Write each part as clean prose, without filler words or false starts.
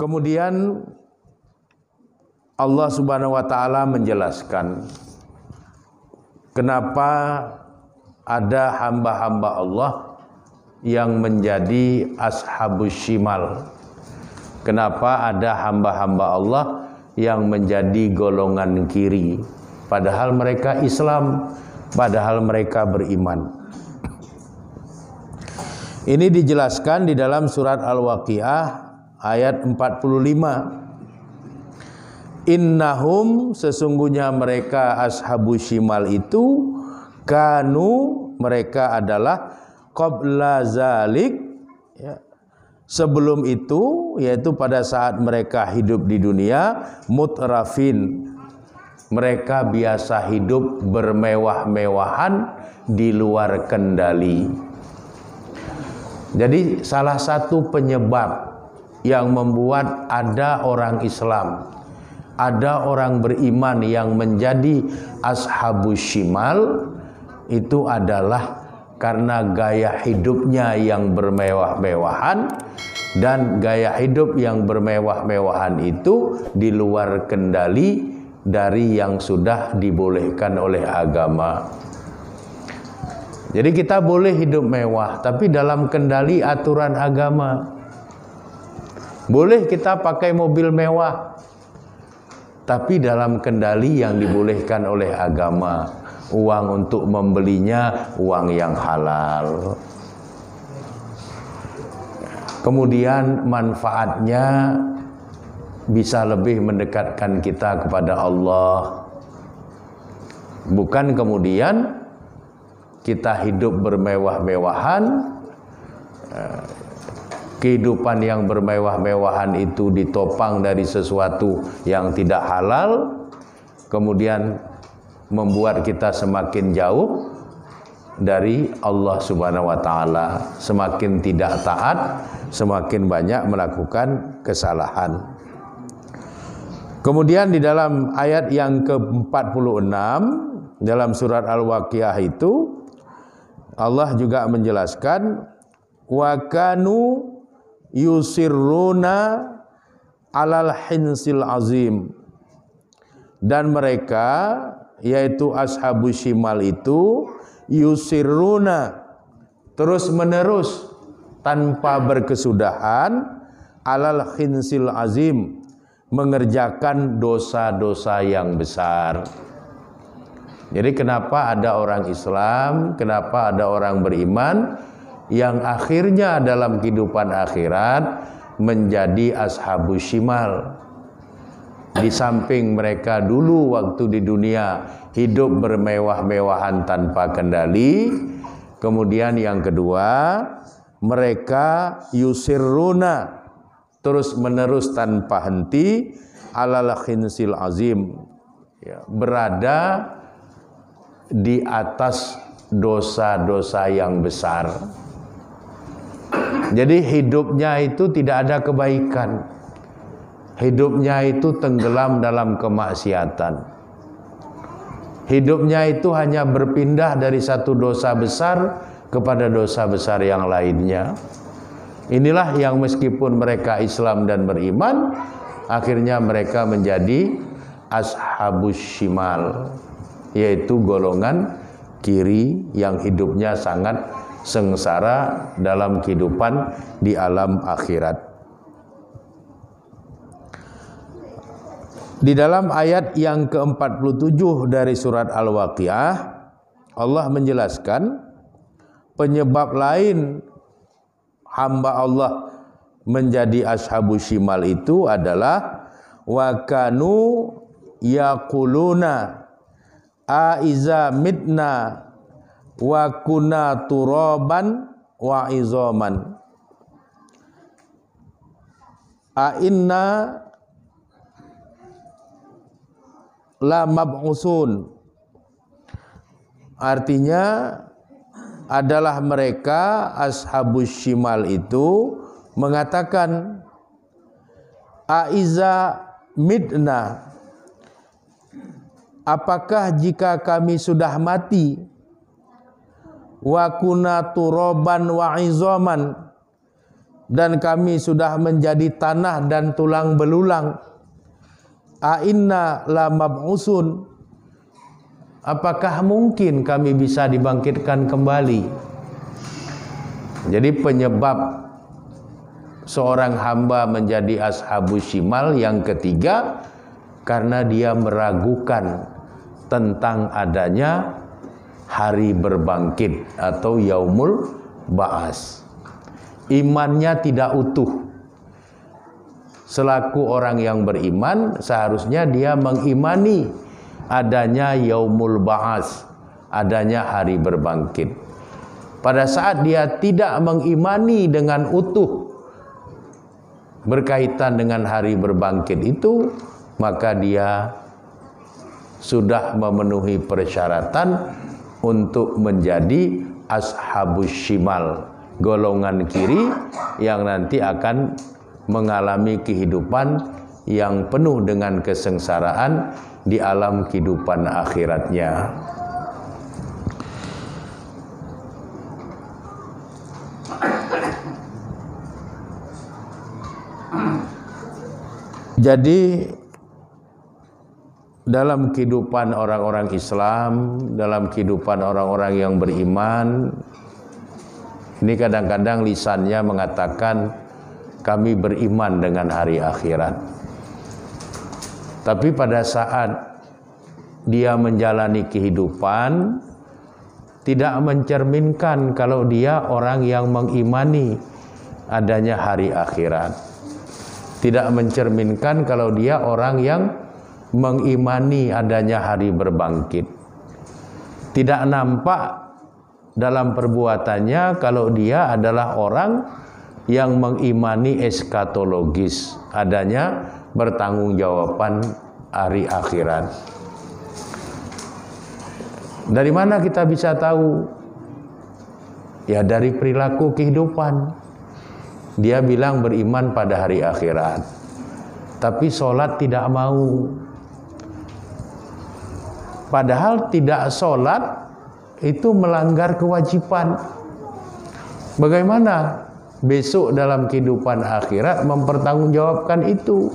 Kemudian Allah Subhanahu wa taala menjelaskan kenapa ada hamba-hamba Allah yang menjadi ashabus shimal. Kenapa ada hamba-hamba Allah yang menjadi golongan kiri, padahal mereka Islam, padahal mereka beriman. Ini dijelaskan di dalam surat Al-Waqiah ayat 45. Innahum, sesungguhnya mereka ashabus shimal itu, kanu, mereka adalah qabla zalik, ya, sebelum itu, yaitu pada saat mereka hidup di dunia, mutrafin, mereka biasa hidup bermewah-mewahan di luar kendali. Jadi salah satu penyebab yang membuat ada orang Islam, ada orang beriman yang menjadi ashabus shimal, itu adalah karena gaya hidupnya yang bermewah-mewahan, dan gaya hidup yang bermewah-mewahan itu di luar kendali dari yang sudah dibolehkan oleh agama. Jadi kita boleh hidup mewah, tapi dalam kendali aturan agama. Boleh kita pakai mobil mewah, tapi dalam kendali yang dibolehkan oleh agama. Uang untuk membelinya uang yang halal. Kemudian manfaatnya bisa lebih mendekatkan kita kepada Allah. Bukan kemudian kita hidup bermewah-mewahan, kehidupan yang bermewah-mewahan itu ditopang dari sesuatu yang tidak halal, kemudian membuat kita semakin jauh dari Allah Subhanahu wa taala, semakin tidak taat, semakin banyak melakukan kesalahan. Kemudian di dalam ayat yang ke-46 dalam surat Al-Waqiah itu Allah juga menjelaskan wa kanu yusirruna alal hinsil azim, dan mereka yaitu ashabus shimal itu yusirruna, terus menerus tanpa berkesudahan, alal hinsil azim, mengerjakan dosa-dosa yang besar. Jadi kenapa ada orang Islam, kenapa ada orang beriman yang akhirnya dalam kehidupan akhirat menjadi ashabus shimal? Di samping mereka dulu waktu di dunia hidup bermewah-mewahan tanpa kendali, kemudian yang kedua, mereka yusirruna, terus menerus tanpa henti, alal khinsil azim, ya, berada di atas dosa-dosa yang besar. Jadi hidupnya itu tidak ada kebaikan, hidupnya itu tenggelam dalam kemaksiatan, hidupnya itu hanya berpindah dari satu dosa besar kepada dosa besar yang lainnya. Inilah yang meskipun mereka Islam dan beriman, akhirnya mereka menjadi ashabus shimal, yaitu golongan kiri yang hidupnya sangat sengsara dalam kehidupan di alam akhirat. Di dalam ayat yang ke-47 dari surat Al-Waqiah, Allah menjelaskan penyebab lain hamba Allah menjadi ashabus shimal itu adalah wa kanu yaquluna aiza mitna wa kunna turaban wa izaman a inna la mab'usun. Artinya adalah mereka ashabus shimal itu mengatakan aiza mitna, apakah jika kami sudah mati, wa kunna turaban wa izaman, dan kami sudah menjadi tanah dan tulang belulang. A'inna la mab'usun, apakah mungkin kami bisa dibangkitkan kembali? Jadi penyebab seorang hamba menjadi ashabus shimal yang ketiga, karena dia meragukan tentang adanya hari berbangkit atau yaumul ba'as. Imannya tidak utuh. Selaku orang yang beriman, seharusnya dia mengimani adanya yaumul ba'as, adanya hari berbangkit. Pada saat dia tidak mengimani dengan utuh berkaitan dengan hari berbangkit itu, maka dia sudah memenuhi persyaratan untuk menjadi ashabus shimal, golongan kiri yang nanti akan mengalami kehidupan yang penuh dengan kesengsaraan di alam kehidupan akhiratnya. Jadi dalam kehidupan orang-orang Islam, dalam kehidupan orang-orang yang beriman, ini kadang-kadang lisannya mengatakan kami beriman dengan hari akhirat. Tapi pada saat dia menjalani kehidupan, tidak mencerminkan kalau dia orang yang mengimani adanya hari akhirat. Tidak mencerminkan kalau dia orang yang mengimani adanya hari berbangkit. Tidak nampak dalam perbuatannya kalau dia adalah orang yang mengimani eskatologis, adanya bertanggungjawaban hari akhirat. Dari mana kita bisa tahu? Ya dari perilaku kehidupan. Dia bilang beriman pada hari akhirat, tapi sholat tidak mau. Padahal tidak sholat itu melanggar kewajiban. Bagaimana besok dalam kehidupan akhirat mempertanggungjawabkan itu?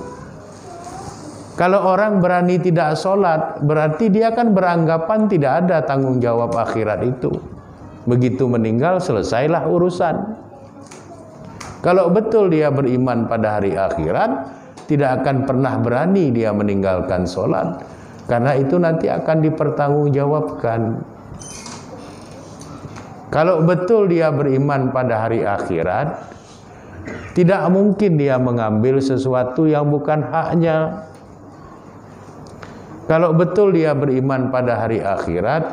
Kalau orang berani tidak sholat, berarti dia kan beranggapan tidak ada tanggung jawab akhirat itu. Begitu meninggal, selesailah urusan. Kalau betul dia beriman pada hari akhirat, tidak akan pernah berani dia meninggalkan sholat, karena itu nanti akan dipertanggungjawabkan. Kalau betul dia beriman pada hari akhirat, tidak mungkin dia mengambil sesuatu yang bukan haknya. Kalau betul dia beriman pada hari akhirat,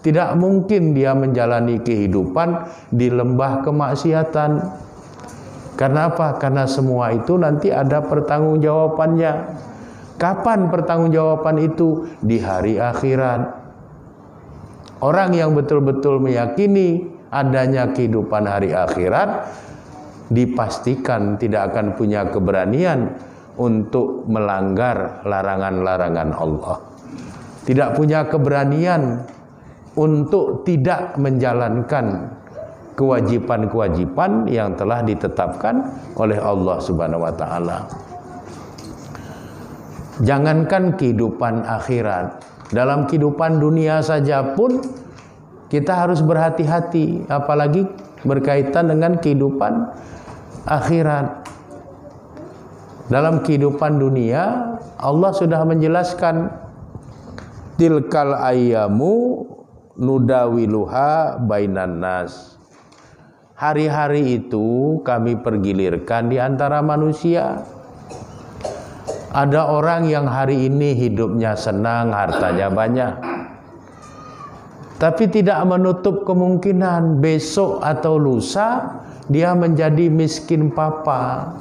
tidak mungkin dia menjalani kehidupan di lembah kemaksiatan. Karena apa? Karena semua itu nanti ada pertanggungjawabannya. Kapan pertanggungjawaban itu? Di hari akhirat. Orang yang betul-betul meyakini adanya kehidupan hari akhirat, dipastikan tidak akan punya keberanian untuk melanggar larangan-larangan Allah. Tidak punya keberanian untuk tidak menjalankan kewajiban-kewajiban yang telah ditetapkan oleh Allah Subhanahu wa taala. Jangankan kehidupan akhirat, dalam kehidupan dunia saja pun kita harus berhati-hati, apalagi berkaitan dengan kehidupan akhirat. Dalam kehidupan dunia, Allah sudah menjelaskan, tilkal ayyamu nudawiluha bainan nas. Hari-hari itu kami pergilirkan di antara manusia. Ada orang yang hari ini hidupnya senang, hartanya banyak, tapi tidak menutup kemungkinan besok atau lusa dia menjadi miskin papa.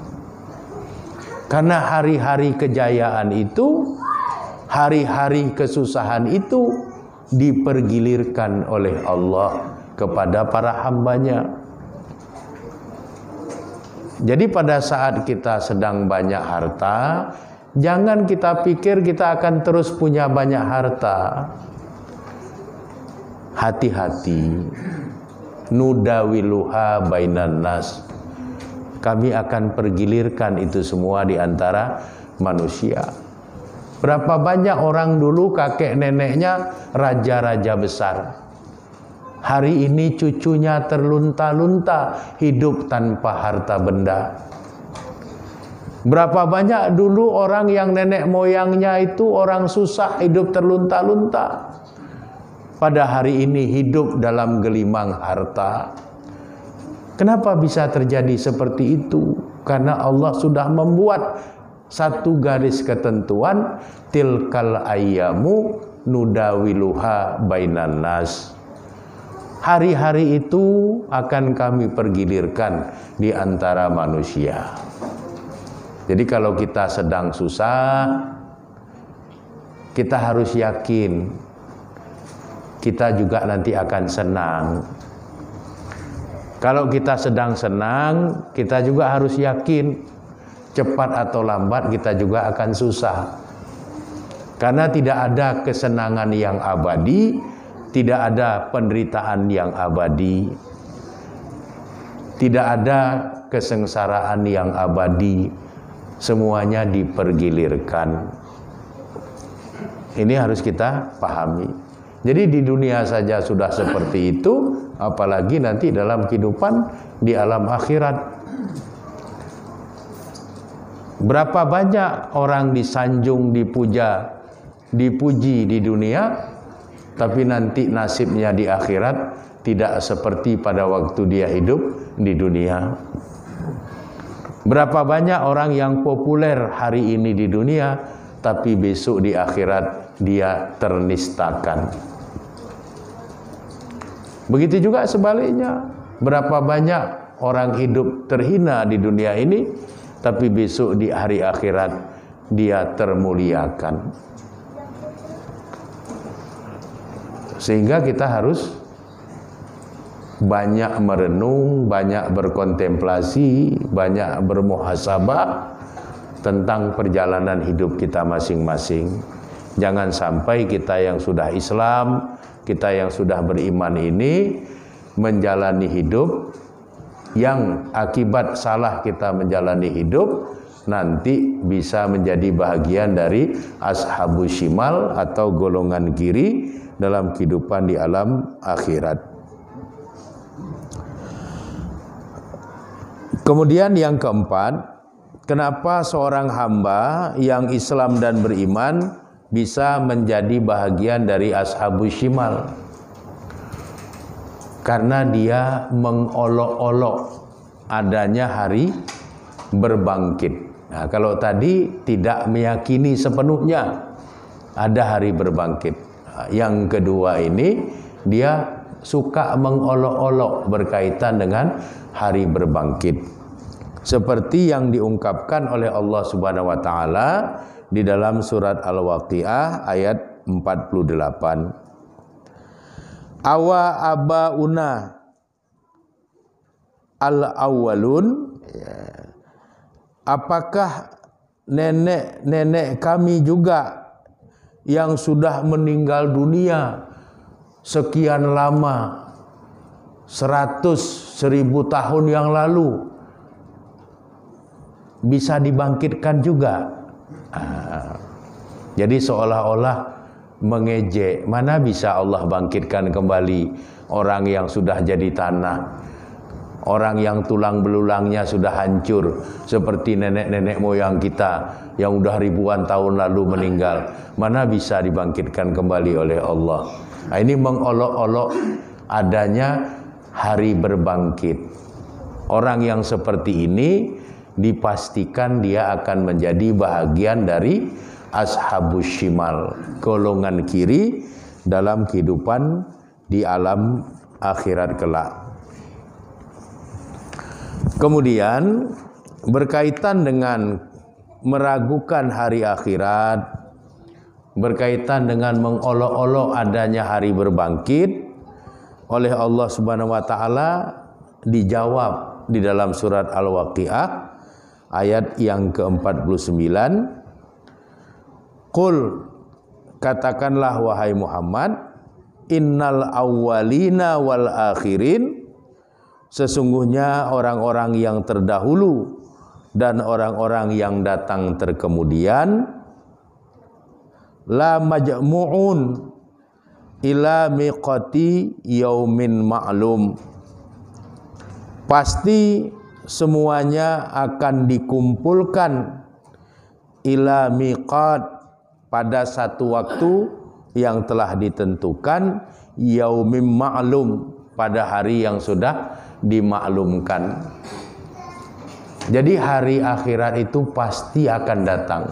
Karena hari-hari kejayaan itu, hari-hari kesusahan itu dipergilirkan oleh Allah kepada para hambanya. Jadi pada saat kita sedang banyak harta, jangan kita pikir kita akan terus punya banyak harta. Hati-hati. Nudawiluha bainan nas. kami akan pergilirkan itu semua di antara manusia. Berapa banyak orang dulu kakek neneknya raja-raja besar. Hari ini cucunya terlunta-lunta hidup tanpa harta benda. Berapa banyak dulu orang yang nenek moyangnya itu orang susah hidup terlunta-lunta. Pada hari ini hidup dalam gelimang harta. Kenapa bisa terjadi seperti itu? Karena Allah sudah membuat satu garis ketentuan, tilkal ayyamu nudawiluha bainan nas. Hari-hari itu akan kami pergilirkan di antara manusia. Jadi kalau kita sedang susah, kita harus yakin kita juga nanti akan senang. Kalau kita sedang senang, kita juga harus yakin cepat atau lambat kita juga akan susah. Karena tidak ada kesenangan yang abadi, tidak ada penderitaan yang abadi, tidak ada kesengsaraan yang abadi. Semuanya dipergilirkan. Ini harus kita pahami. Jadi di dunia saja sudah seperti itu, apalagi nanti dalam kehidupan di alam akhirat. Berapa banyak orang disanjung, dipuja, dipuji di dunia, tapi nanti nasibnya di akhirat tidak seperti pada waktu dia hidup di dunia. Berapa banyak orang yang populer hari ini di dunia, tapi besok di akhirat dia ternistakan. Begitu juga sebaliknya. Berapa banyak orang hidup terhina di dunia ini, tapi besok di hari akhirat dia termuliakan. Sehingga kita harus banyak merenung, banyak berkontemplasi, banyak bermuhasabah tentang perjalanan hidup kita masing-masing. Jangan sampai kita yang sudah Islam, kita yang sudah beriman ini menjalani hidup yang akibat salah kita menjalani hidup nanti bisa menjadi bahagian dari ashabus shimal atau golongan kiri dalam kehidupan di alam akhirat. Kemudian yang keempat, kenapa seorang hamba yang Islam dan beriman bisa menjadi bahagian dari ashabus shimal? Karena dia mengolok-olok adanya hari berbangkit. Nah, kalau tadi tidak meyakini sepenuhnya ada hari berbangkit. Yang kedua ini dia suka mengolok-olok berkaitan dengan hari berbangkit. Seperti yang diungkapkan oleh Allah Subhanahu wa taala di dalam surat Al-Waqiah ayat 48. Awa abauna al-awwalun, apakah nenek-nenek kami juga yang sudah meninggal dunia sekian lama, 100.000 tahun yang lalu, bisa dibangkitkan juga? Jadi seolah-olah mengejek, mana bisa Allah bangkitkan kembali orang yang sudah jadi tanah, orang yang tulang belulangnya sudah hancur seperti nenek-nenek moyang kita yang udah ribuan tahun lalu meninggal. Mana bisa dibangkitkan kembali oleh Allah? Nah, ini mengolok-olok adanya hari berbangkit. Orang yang seperti ini dipastikan dia akan menjadi bahagian dari ashabus shimal, golongan kiri dalam kehidupan di alam akhirat kelak. Kemudian berkaitan dengan meragukan hari akhirat, berkaitan dengan mengolok-olok adanya hari berbangkit, oleh Allah Subhanahu wa taala dijawab di dalam surat Al-Waqiah ayat yang ke-49. Qul, katakanlah wahai Muhammad, innal awwalina wal akhirin, sesungguhnya orang-orang yang terdahulu dan orang-orang yang datang terkemudian la majmu'un ila miqati yaumin ma'lum, pasti semuanya akan dikumpulkan ila miqat, pada satu waktu yang telah ditentukan, yaumim ma'lum, pada hari yang sudah dimaklumkan. Jadi hari akhirat itu pasti akan datang.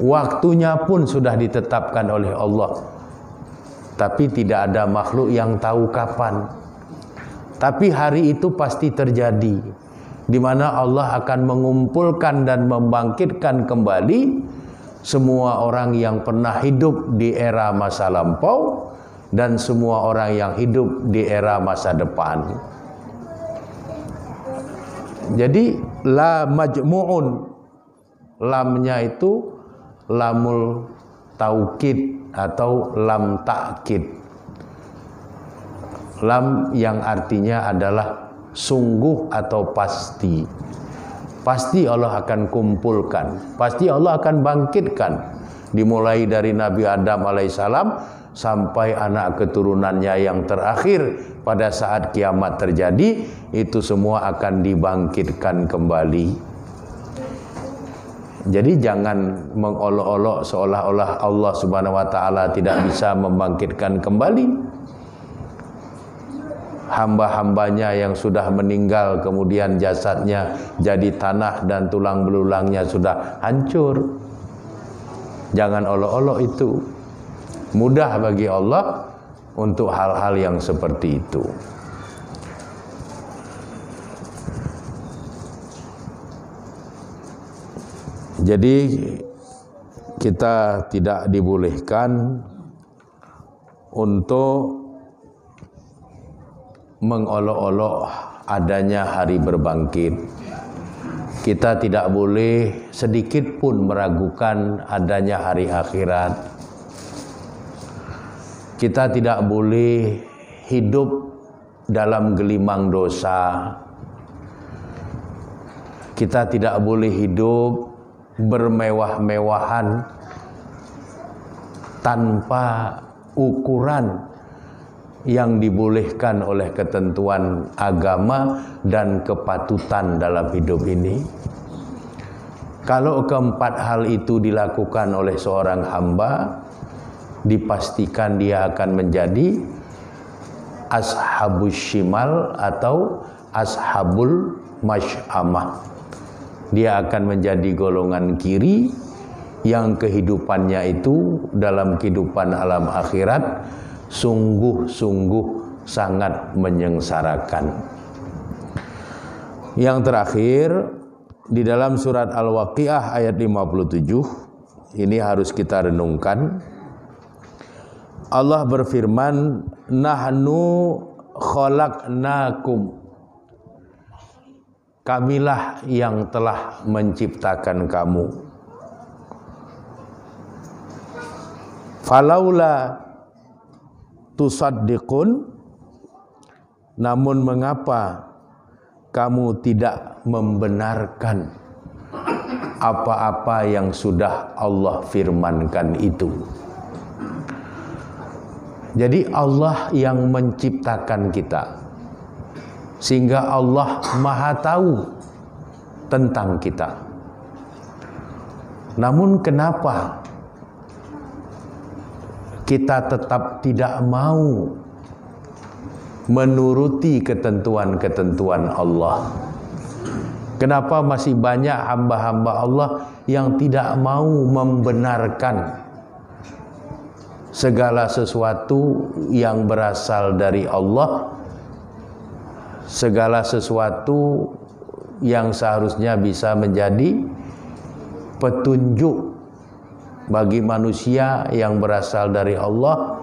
Waktunya pun sudah ditetapkan oleh Allah. Tapi tidak ada makhluk yang tahu kapan. Tapi hari itu pasti terjadi, di mana Allah akan mengumpulkan dan membangkitkan kembali semua orang yang pernah hidup di era masa lampau dan semua orang yang hidup di era masa depan. Jadi la majmu'un, lamnya itu lamul taukid atau lam takkid, lam yang artinya adalah sungguh atau pasti. Pasti Allah akan kumpulkan, pasti Allah akan bangkitkan, dimulai dari Nabi Adam alaihissalam sampai anak keturunannya yang terakhir pada saat kiamat terjadi, itu semua akan dibangkitkan kembali. Jadi jangan mengolok-olok seolah-olah Allah Subhanahu wa taala tidak bisa membangkitkan kembali hamba-hambanya yang sudah meninggal, kemudian jasadnya jadi tanah dan tulang belulangnya sudah hancur. Jangan olok-olok itu. Mudah bagi Allah untuk hal-hal yang seperti itu. Jadi kita tidak dibolehkan untuk mengolok-olok adanya hari berbangkit. Kita tidak boleh sedikit pun meragukan adanya hari akhirat. Kita tidak boleh hidup dalam gelimang dosa. Kita tidak boleh hidup bermewah-mewahan tanpa ukuran yang dibolehkan oleh ketentuan agama dan kepatutan dalam hidup ini. Kalau keempat hal itu dilakukan oleh seorang hamba, dipastikan dia akan menjadi ashabus shimal atau ashabul masy'amah. Dia akan menjadi golongan kiri yang kehidupannya itu dalam kehidupan alam akhirat sungguh-sungguh sangat menyengsarakan. Yang terakhir, di dalam surat Al-Waqiah ayat 57, ini harus kita renungkan. Allah berfirman, nahnu khalaqnakum, kamilah yang telah menciptakan kamu. Falaula tusaddiqun, namun mengapa kamu tidak membenarkan apa-apa yang sudah Allah firmankan itu. Jadi Allah yang menciptakan kita, sehingga Allah Maha tahu tentang kita. Namun kenapa kita tetap tidak mau menuruti ketentuan-ketentuan Allah? Kenapa masih banyak hamba-hamba Allah yang tidak mau membenarkan segala sesuatu yang berasal dari Allah, segala sesuatu yang seharusnya bisa menjadi petunjuk bagi manusia yang berasal dari Allah?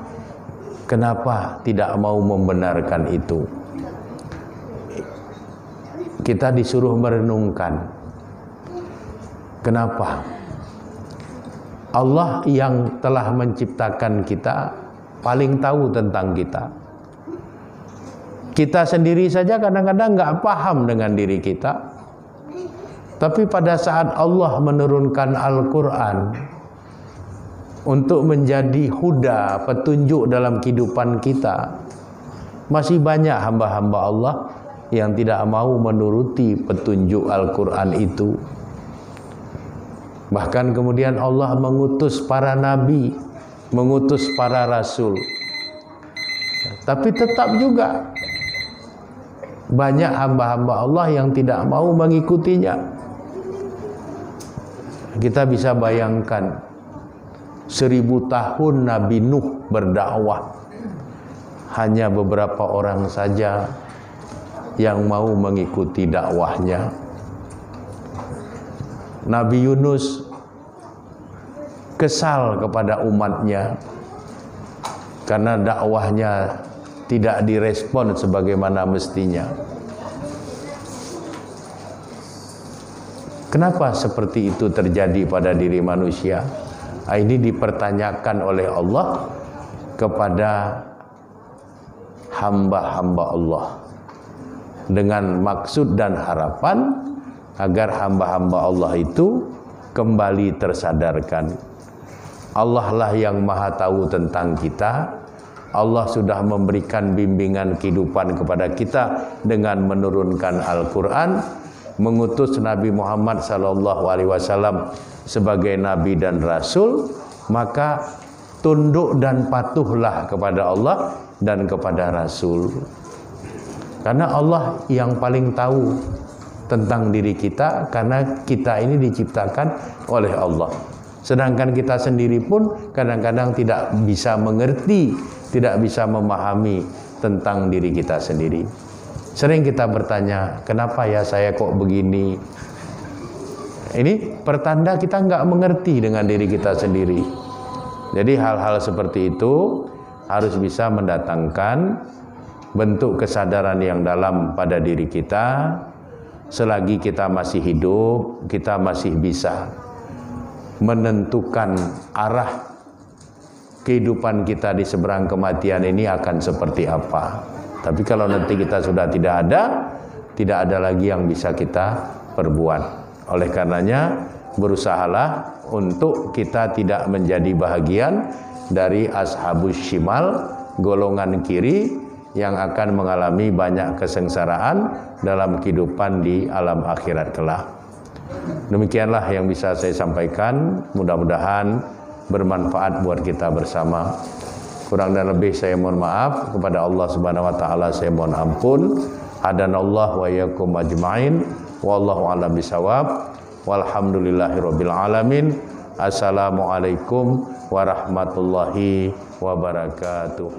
Kenapa tidak mau membenarkan itu? Kita disuruh merenungkan. Kenapa? Allah yang telah menciptakan kita paling tahu tentang kita. Kita sendiri saja kadang-kadang nggak paham dengan diri kita. Tapi pada saat Allah menurunkan Al-Quran untuk menjadi huda, petunjuk dalam kehidupan kita, masih banyak hamba-hamba Allah yang tidak mau menuruti petunjuk Al-Quran itu. Bahkan kemudian Allah mengutus para nabi, mengutus para rasul. Tapi tetap juga banyak hamba-hamba Allah yang tidak mau mengikutinya. Kita bisa bayangkan 1000 tahun Nabi Nuh berdakwah, hanya beberapa orang saja yang mau mengikuti dakwahnya. Nabi Yunus kesal kepada umatnya karena dakwahnya tidak direspon sebagaimana mestinya. Kenapa seperti itu terjadi pada diri manusia? Ini dipertanyakan oleh Allah kepada hamba-hamba Allah dengan maksud dan harapan agar hamba-hamba Allah itu kembali tersadarkan. Allah lah yang maha tahu tentang kita. Allah sudah memberikan bimbingan kehidupan kepada kita dengan menurunkan Al-Quran, mengutus Nabi Muhammad SAW sebagai Nabi dan Rasul. Maka tunduk dan patuhlah kepada Allah dan kepada Rasul, karena Allah yang paling tahu tentang diri kita, karena kita ini diciptakan oleh Allah. Sedangkan kita sendiri pun kadang-kadang tidak bisa mengerti, tidak bisa memahami tentang diri kita sendiri. Sering kita bertanya, kenapa ya saya kok begini? Ini pertanda kita nggak mengerti dengan diri kita sendiri. Jadi hal-hal seperti itu harus bisa mendatangkan bentuk kesadaran yang dalam pada diri kita. Selagi kita masih hidup, kita masih bisa menentukan arah kehidupan kita di seberang kematian ini akan seperti apa. Tapi kalau nanti kita sudah tidak ada lagi yang bisa kita perbuat. Oleh karenanya berusahalah untuk kita tidak menjadi bahagian dari ashabus shimal, golongan kiri yang akan mengalami banyak kesengsaraan dalam kehidupan di alam akhirat kelak. Demikianlah yang bisa saya sampaikan, mudah-mudahan bermanfaat buat kita bersama. Kurang dan lebih saya mohon maaf, kepada Allah Subhanahu wa taala saya mohon ampun. Hadanallahu wa iyyakum ajmain. Wallahu a'lam bishawab. Walhamdulillahirabbil alamin. Assalamualaikum warahmatullahi wabarakatuh.